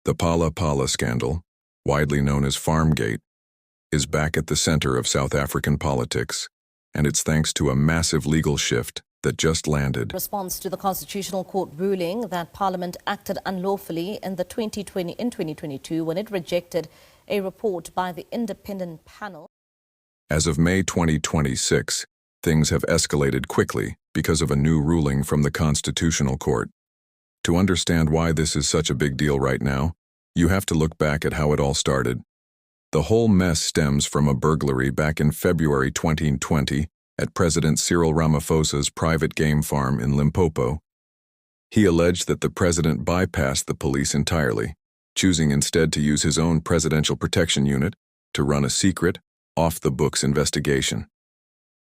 The Phala Phala scandal, widely known as Farmgate, is back at the center of South African politics, and it's thanks to a massive legal shift that just landed. Response to the Constitutional Court ruling that Parliament acted unlawfully in 2022 when it rejected a report by the independent panel. As of May 2026, things have escalated quickly because of a new ruling from the Constitutional Court. To understand why this is such a big deal right now, you have to look back at how it all started. The whole mess stems from a burglary back in February 2020 at President Cyril Ramaphosa's private game farm in Limpopo. He alleged that the president bypassed the police entirely, choosing instead to use his own presidential protection unit to run a secret, off-the-books investigation.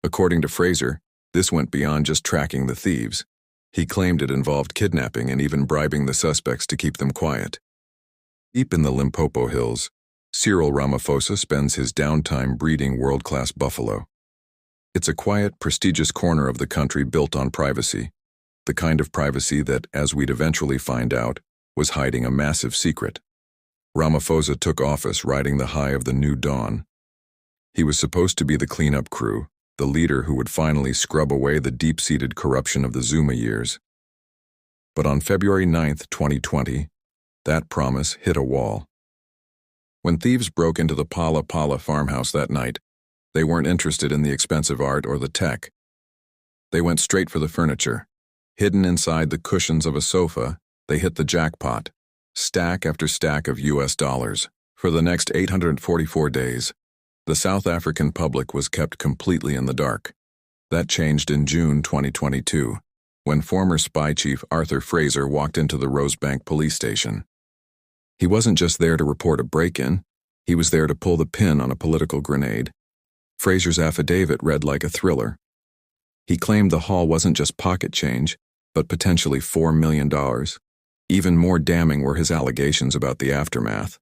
According to Fraser, this went beyond just tracking the thieves. He claimed it involved kidnapping and even bribing the suspects to keep them quiet. Deep in the Limpopo hills, Cyril Ramaphosa spends his downtime breeding world-class buffalo. It's a quiet, prestigious corner of the country built on privacy, the kind of privacy that, as we'd eventually find out, was hiding a massive secret. Ramaphosa took office riding the high of the new dawn. He was supposed to be the cleanup crew, the leader who would finally scrub away the deep-seated corruption of the Zuma years. But on February 9, 2020, that promise hit a wall. When thieves broke into the Phala Phala farmhouse that night, they weren't interested in the expensive art or the tech. They went straight for the furniture. Hidden inside the cushions of a sofa, they hit the jackpot, stack after stack of US dollars. For the next 844 days, the South African public was kept completely in the dark. That changed in June 2022, when former spy chief Arthur Fraser walked into the Rosebank police station. He wasn't just there to report a break-in, he was there to pull the pin on a political grenade. Fraser's affidavit read like a thriller. He claimed the haul wasn't just pocket change, but potentially $4 million. Even more damning were his allegations about the aftermath.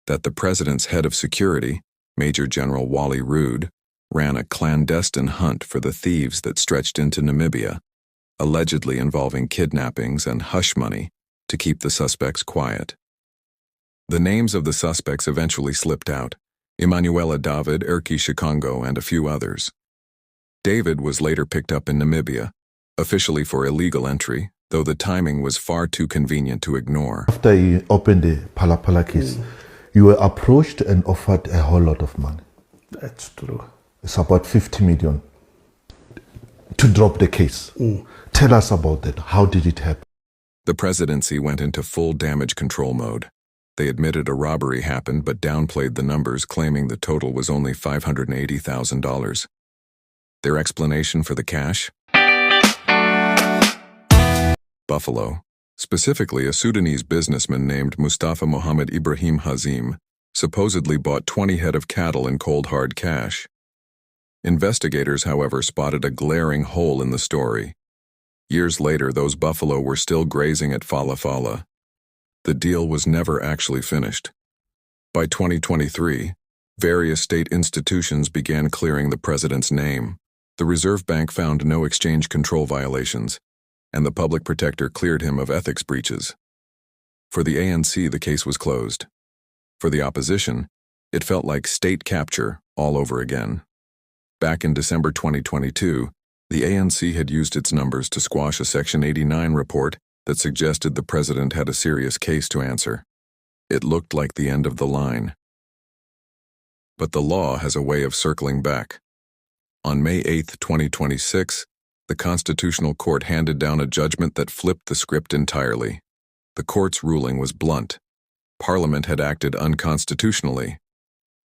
That the president's head of security, Major General Wally Roode, ran a clandestine hunt for the thieves that stretched into Namibia, allegedly involving kidnappings and hush money to keep the suspects quiet. The names of the suspects eventually slipped out: Emanuela David, Erki Shikongo, and a few others. David was later picked up in Namibia, officially for illegal entry, though the timing was far too convenient to ignore. After you opened the Phala Phala case, you were approached and offered a whole lot of money. That's true. It's about 50 million to drop the case. Tell us about that. How did it happen? The presidency went into full damage control mode. They admitted a robbery happened but downplayed the numbers, claiming the total was only $580,000. Their explanation for the cash? Buffalo. Specifically, a Sudanese businessman named Mustafa Mohammed Ibrahim Hazim supposedly bought 20 head of cattle in cold hard cash. Investigators, however, spotted a glaring hole in the story. Years later, those buffalo were still grazing at Phala Phala. The deal was never actually finished. By 2023, various state institutions began clearing the president's name. The Reserve Bank found no exchange control violations, and the public protector cleared him of ethics breaches. For the ANC, the case was closed. For the opposition, it felt like state capture all over again. Back in December 2022, the ANC had used its numbers to squash a Section 89 report that suggested the president had a serious case to answer. It looked like the end of the line. But the law has a way of circling back. On May 8, 2026, the Constitutional Court handed down a judgment that flipped the script entirely. The court's ruling was blunt. Parliament had acted unconstitutionally.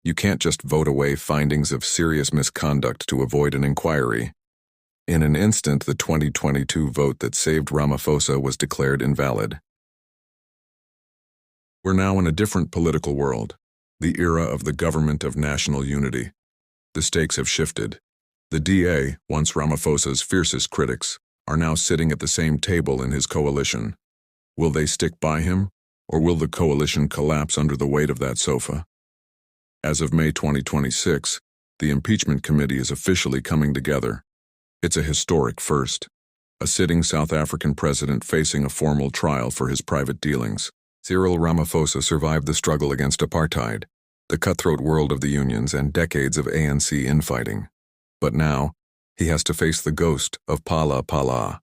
You can't just vote away findings of serious misconduct to avoid an inquiry. In an instant, the 2022 vote that saved Ramaphosa was declared invalid. We're now in a different political world, the era of the government of national unity. The stakes have shifted. The DA, once Ramaphosa's fiercest critics, are now sitting at the same table in his coalition. Will they stick by him, or will the coalition collapse under the weight of that sofa? As of May 2026, the impeachment committee is officially coming together. It's a historic first. A sitting South African president facing a formal trial for his private dealings. Cyril Ramaphosa survived the struggle against apartheid, the cutthroat world of the unions, and decades of ANC infighting. But now, he has to face the ghost of Phala Phala,